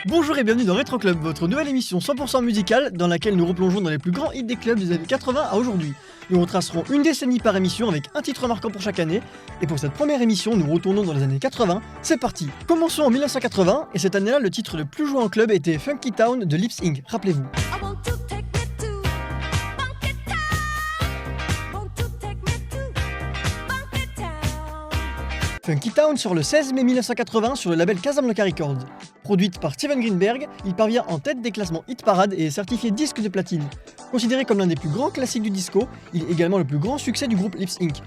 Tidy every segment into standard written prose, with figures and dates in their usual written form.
Bonjour et bienvenue dans Retro Club, votre nouvelle émission 100% musicale dans laquelle nous replongeons dans les plus grands hits des clubs des années 80 à aujourd'hui. Nous retracerons une décennie par émission avec un titre marquant pour chaque année. Et pour cette première émission, nous retournons dans les années 80. C'est parti. Commençons en 1980 et cette année-là, le titre le plus joué en club était Funky Town de Lips Inc. Rappelez-vous. Funky Town sort le 16 mai 1980 sur le label Casablanca Records. Produite par Steven Greenberg, il parvient en tête des classements hit parade et est certifié disque de platine. Considéré comme l'un des plus grands classiques du disco, il est également le plus grand succès du groupe Lips Inc.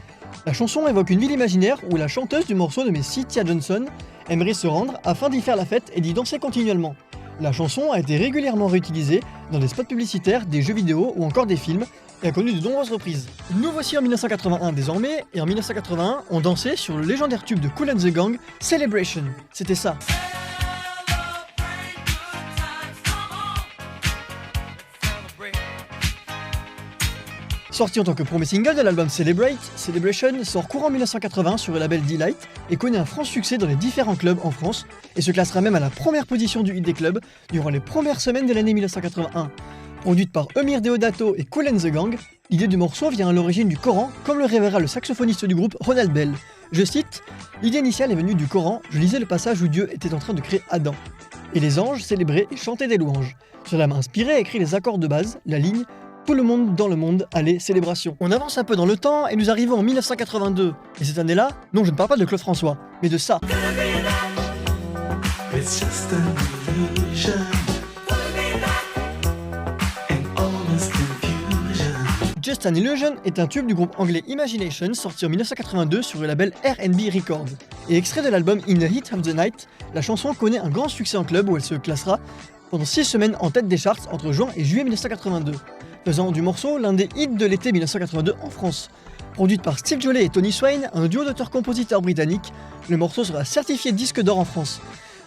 La chanson évoque une ville imaginaire où la chanteuse du morceau nommée Cynthia Johnson aimerait se rendre afin d'y faire la fête et d'y danser continuellement. La chanson a été régulièrement réutilisée dans des spots publicitaires, des jeux vidéo ou encore des films, et a connu de nombreuses reprises. Nous voici en 1981 désormais, et en 1981, on dansait sur le légendaire tube de Kool and the Gang, Celebration. C'était ça. Sorti en tant que premier single de l'album Celebrate, Celebration sort courant 1980 sur le label Delight et connaît un franc succès dans les différents clubs en France, et se classera même à la première position du hit des clubs durant les premières semaines de l'année 1981. Produite par Emir Deodato et Kool and the Gang, l'idée du morceau vient à l'origine du Coran, comme le révéla le saxophoniste du groupe Ronald Bell. Je cite, « L'idée initiale est venue du Coran, je lisais le passage où Dieu était en train de créer Adam. Et les anges célébraient et chantaient des louanges. Cela m'a inspiré à écrire les accords de base, la ligne « Tout le monde dans le monde, allez, célébration ». On avance un peu dans le temps et nous arrivons en 1982. Et cette année-là, non, je ne parle pas de Claude François, mais de ça. Just an Illusion est un tube du groupe anglais Imagination sorti en 1982 sur le label R&B Records. Et extrait de l'album In the Heat of the Night, la chanson connaît un grand succès en club où elle se classera pendant 6 semaines en tête des charts entre juin et juillet 1982, faisant du morceau l'un des hits de l'été 1982 en France. Produite par Steve Jolet et Tony Swain, un duo d'auteurs-compositeurs britanniques, le morceau sera certifié disque d'or en France.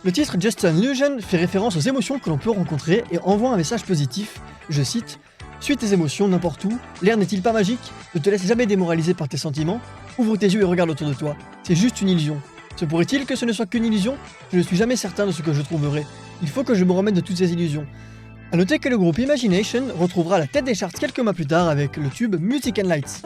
Le titre Just an Illusion fait référence aux émotions que l'on peut rencontrer et envoie un message positif, je cite, « Suis tes émotions n'importe où, l'air n'est-il pas magique? Ne te laisse jamais démoraliser par tes sentiments, ouvre tes yeux et regarde autour de toi, c'est juste une illusion. Se pourrait-il que ce ne soit qu'une illusion? Je ne suis jamais certain de ce que je trouverai. Il faut que je me remette de toutes ces illusions. » A noter que le groupe Imagination retrouvera la tête des charts quelques mois plus tard avec le tube Music and Lights.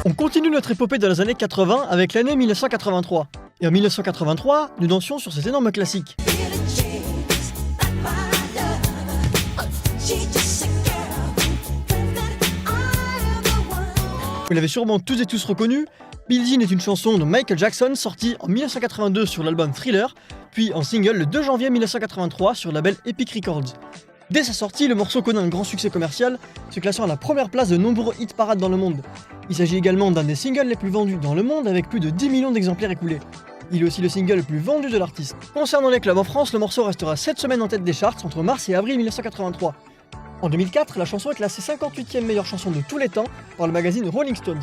On continue notre épopée dans les années 80 avec l'année 1983. Et en 1983, nous dansions sur cet énorme classique. Vous l'avez sûrement tous et tous reconnu, Billie Jean est une chanson de Michael Jackson sortie en 1982 sur l'album Thriller, puis en single le 2 janvier 1983 sur le label Epic Records. Dès sa sortie, le morceau connaît un grand succès commercial, se classant à la première place de nombreux hit parades dans le monde. Il s'agit également d'un des singles les plus vendus dans le monde avec plus de 10 millions d'exemplaires écoulés. Il est aussi le single le plus vendu de l'artiste. Concernant les clubs en France, le morceau restera 7 semaines en tête des charts entre mars et avril 1983. En 2004, la chanson est classée 58e meilleure chanson de tous les temps par le magazine Rolling Stones.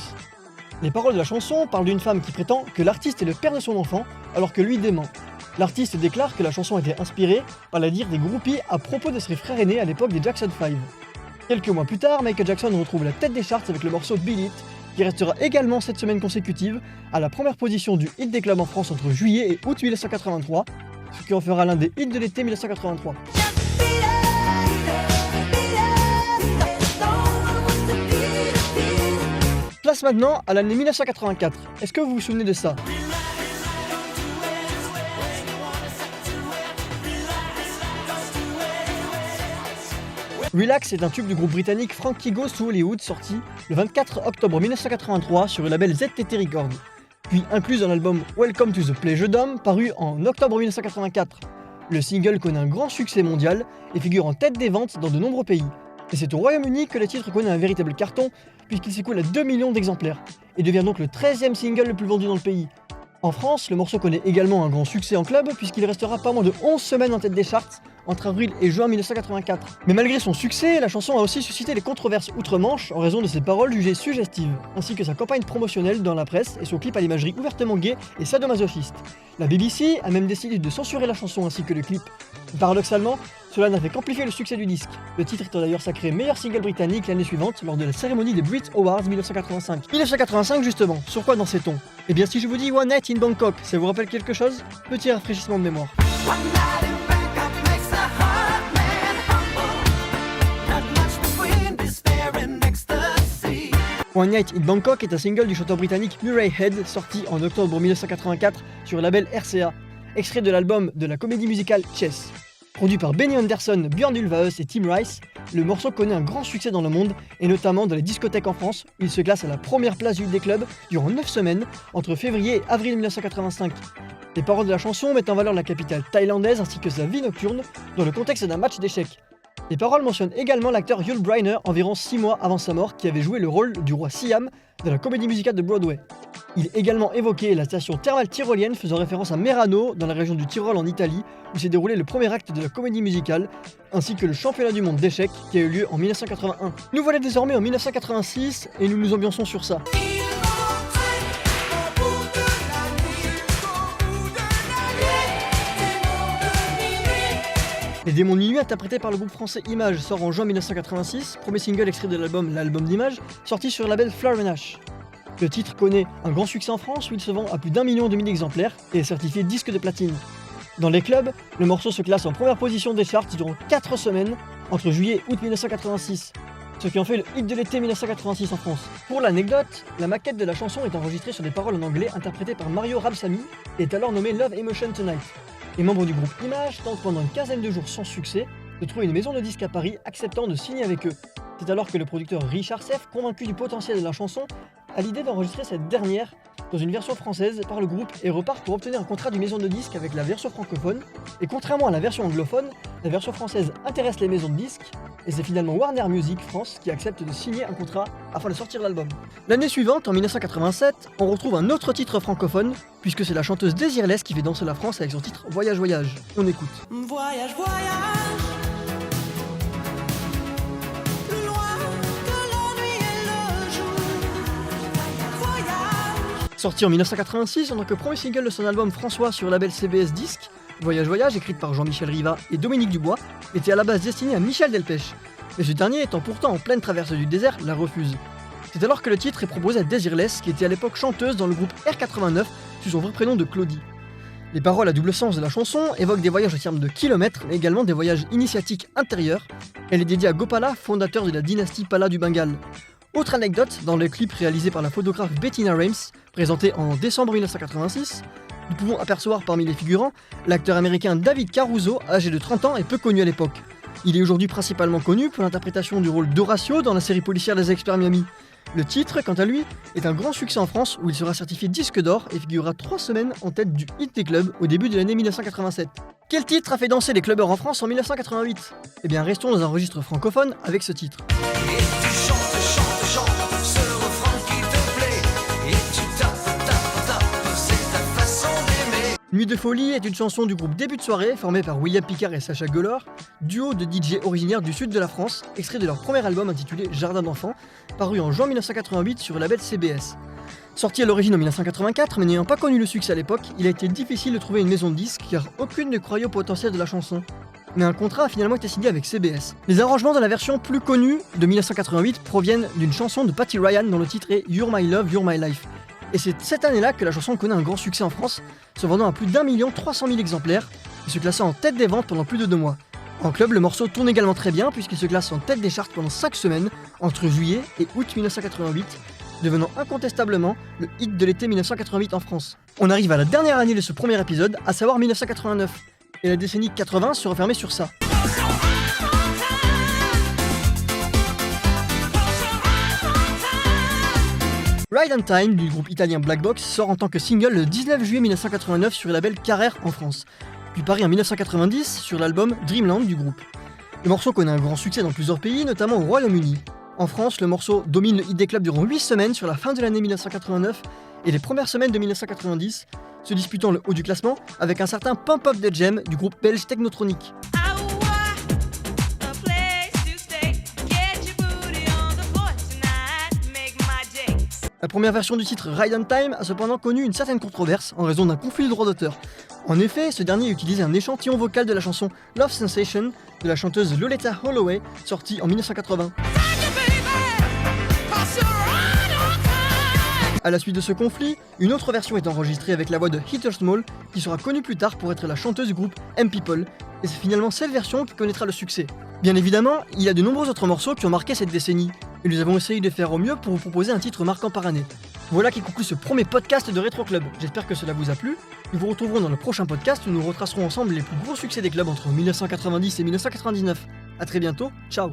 Les paroles de la chanson parlent d'une femme qui prétend que l'artiste est le père de son enfant alors que lui dément. L'artiste déclare que la chanson a été inspirée par la dire des groupies à propos de ses frères aînés à l'époque des Jackson 5. Quelques mois plus tard, Michael Jackson retrouve la tête des charts avec le morceau Beat It, qui restera également 7 semaines consécutives à la première position du hit des clubs en France entre juillet et août 1983, ce qui en fera l'un des hits de l'été 1983. Place maintenant à l'année 1984. Est-ce que vous vous souvenez de ça? Relax est un tube du groupe britannique Frankie Goes to Hollywood sorti le 24 octobre 1983 sur le label ZTT Records, puis inclus dans l'album Welcome to the Pleasure Dome paru en octobre 1984. Le single connaît un grand succès mondial et figure en tête des ventes dans de nombreux pays. Et c'est au Royaume-Uni que le titre connaît un véritable carton puisqu'il s'écoule à 2 millions d'exemplaires et devient donc le 13e single le plus vendu dans le pays. En France, le morceau connaît également un grand succès en club puisqu'il restera pas moins de 11 semaines en tête des charts entre avril et juin 1984. Mais malgré son succès, la chanson a aussi suscité les controverses outre-Manche en raison de ses paroles jugées suggestives, ainsi que sa campagne promotionnelle dans la presse et son clip à l'imagerie ouvertement gay et sadomasochiste. La BBC a même décidé de censurer la chanson ainsi que le clip. Paradoxalement, cela n'a fait qu'amplifier le succès du disque. Le titre étant d'ailleurs sacré meilleur single britannique l'année suivante lors de la cérémonie des Brit Awards 1985. 1985 justement, sur quoi dansait-on? Eh bien si je vous dis One Night in Bangkok, ça vous rappelle quelque chose? Petit rafraîchissement de mémoire. One Night in Bangkok est un single du chanteur britannique Murray Head, sorti en octobre 1984 sur le label RCA, extrait de l'album de la comédie musicale Chess. Produit par Benny Andersson, Björn Ulvaeus et Tim Rice, le morceau connaît un grand succès dans le monde, et notamment dans les discothèques en France, où il se classe à la première place du hit des clubs durant 9 semaines, entre février et avril 1985. Les paroles de la chanson mettent en valeur la capitale thaïlandaise ainsi que sa vie nocturne, dans le contexte d'un match d'échecs. Les paroles mentionnent également l'acteur Yul Brynner environ 6 mois avant sa mort qui avait joué le rôle du roi Siam de la comédie musicale de Broadway. Il est également évoqué la station thermale tyrolienne faisant référence à Merano dans la région du Tyrol en Italie où s'est déroulé le premier acte de la comédie musicale, ainsi que le championnat du monde d'échecs qui a eu lieu en 1981. Nous voilà désormais en 1986 et nous nous ambiançons sur ça. Les démons de minuit, interprétés par le groupe français Image, sort en juin 1986, premier single extrait de l'album d'Image, sorti sur le label Flower & Ash. Le titre connaît un grand succès en France où il se vend à plus d'1,2 million d'exemplaires et est certifié disque de platine. Dans les clubs, le morceau se classe en première position des charts durant 4 semaines, entre juillet et août 1986, ce qui en fait le hit de l'été 1986 en France. Pour l'anecdote, la maquette de la chanson est enregistrée sur des paroles en anglais interprétées par Mario Ramsamy et est alors nommée Love Emotion Tonight. Les membres du groupe Image tentent pendant une quinzaine de jours sans succès de trouver une maison de disques à Paris acceptant de signer avec eux. C'est alors que le producteur Richard Seff, convaincu du potentiel de la chanson, a l'idée d'enregistrer cette dernière dans une version française par le groupe et repart pour obtenir un contrat d'une maison de disques avec la version francophone. Et contrairement à la version anglophone, la version française intéresse les maisons de disques et c'est finalement Warner Music France qui accepte de signer un contrat afin de sortir l'album. L'année suivante, en 1987, on retrouve un autre titre francophone puisque c'est la chanteuse Désirless qui fait danser la France avec son titre Voyage Voyage. On écoute. Voyage, voyage. Sorti en 1986 en tant que premier single de son album François sur le label CBS Disques, Voyage Voyage, écrite par Jean-Michel Riva et Dominique Dubois, était à la base destiné à Michel Delpech, mais ce dernier étant pourtant en pleine traversée du désert, la refuse. C'est alors que le titre est proposé à Désirless, qui était à l'époque chanteuse dans le groupe R89 sous son vrai prénom de Claudie. Les paroles à double sens de la chanson évoquent des voyages en termes de kilomètres, mais également des voyages initiatiques intérieurs. Elle est dédiée à Gopala, fondateur de la dynastie Pala du Bengale. Autre anecdote, dans le clip réalisé par la photographe Bettina Rames, présenté en décembre 1986, nous pouvons apercevoir parmi les figurants l'acteur américain David Caruso, âgé de 30 ans et peu connu à l'époque. Il est aujourd'hui principalement connu pour l'interprétation du rôle d'Horatio dans la série policière Les Experts Miami. Le titre, quant à lui, est un grand succès en France où il sera certifié disque d'or et figurera 3 semaines en tête du hit des clubs au début de l'année 1987. Quel titre a fait danser les clubbers en France en 1988 ? Eh bien restons dans un registre francophone avec ce titre. Nuit de folie est une chanson du groupe Début de soirée formé par William Picard et Sacha Gueulard, duo de DJ originaires du sud de la France, extrait de leur premier album intitulé Jardin d'enfants, paru en juin 1988 sur le label CBS. Sorti à l'origine en 1984, mais n'ayant pas connu le succès à l'époque, il a été difficile de trouver une maison de disques car aucune ne croyait au potentiel de la chanson. Mais un contrat a finalement été signé avec CBS. Les arrangements de la version plus connue de 1988 proviennent d'une chanson de Patty Ryan dont le titre est You're My Love, You're My Life. Et c'est cette année-là que la chanson connaît un grand succès en France, se vendant à plus d'1,3 million d'exemplaires et se classant en tête des ventes pendant plus de 2 mois. En club, le morceau tourne également très bien puisqu'il se classe en tête des charts pendant 5 semaines, entre juillet et août 1988, devenant incontestablement le hit de l'été 1988 en France. On arrive à la dernière année de ce premier épisode, à savoir 1989, et la décennie 80 se refermait sur ça. Ride on Time du groupe italien Black Box sort en tant que single le 19 juillet 1989 sur le label Carrère en France, puis paru en 1990 sur l'album Dreamland du groupe. Le morceau connaît un grand succès dans plusieurs pays, notamment au Royaume-Uni. En France, le morceau domine le hit des clubs durant 8 semaines sur la fin de l'année 1989 et les premières semaines de 1990, se disputant le haut du classement avec un certain Pump Up the Jam du groupe belge Technotronic. La première version du titre Ride on Time a cependant connu une certaine controverse en raison d'un conflit de droit d'auteur. En effet, ce dernier utilisait un échantillon vocal de la chanson Love Sensation de la chanteuse Loleatta Holloway, sortie en 1980. A la suite de ce conflit, une autre version est enregistrée avec la voix de Heather Small, qui sera connue plus tard pour être la chanteuse du groupe M-People, et c'est finalement cette version qui connaîtra le succès. Bien évidemment, il y a de nombreux autres morceaux qui ont marqué cette décennie, et nous avons essayé de faire au mieux pour vous proposer un titre marquant par année. Voilà qui conclut ce premier podcast de Retro Club, j'espère que cela vous a plu. Nous vous retrouverons dans le prochain podcast où nous retracerons ensemble les plus gros succès des clubs entre 1990 et 1999. A très bientôt, ciao.